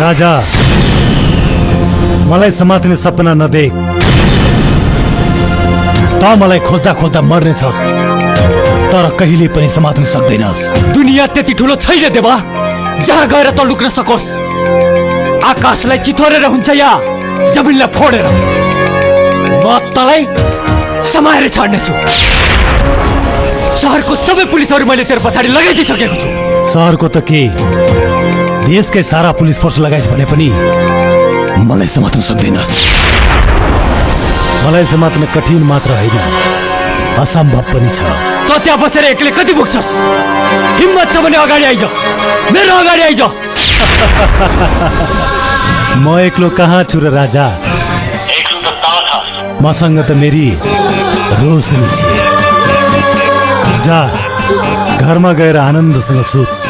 राजा, मलाई समात्ने सपना नदेख। त मलाई खोज्दा खोज्दा मर्नेछस्, तर कहिले पनि समात्न सक्दैनस्। दुनिया त्यति ठुलो छैन देवा जहाँ गएर त लुक्न सकोस्। आकाशलाई चितोरेर हुन्छ या जमिनलाई फोडेर, म तलाई समाएर छाड्नेछु। शहरको सबै पुलिसहरू मैले तेरो पछाडि लगाइदिइसकेको छु। शहरको त के, देशकै सारा पुलिस फोर्स लगाइस् भने पनि मलाई समात्न सक्दैनस्। मलाई समात्न कठिन मात्र होइन, असम्भव पनि छ। त त्यहाँ बसेर एक्लै कति पुग्छस्? हिम्मत छ भने अगाडि आइज, मेरो अगाडि आइज। म एक्लो कहाँ छु र राजा, मसँग त मेरी रोशनी छ। जा, घरमा गएर आनन्दसँग सुत।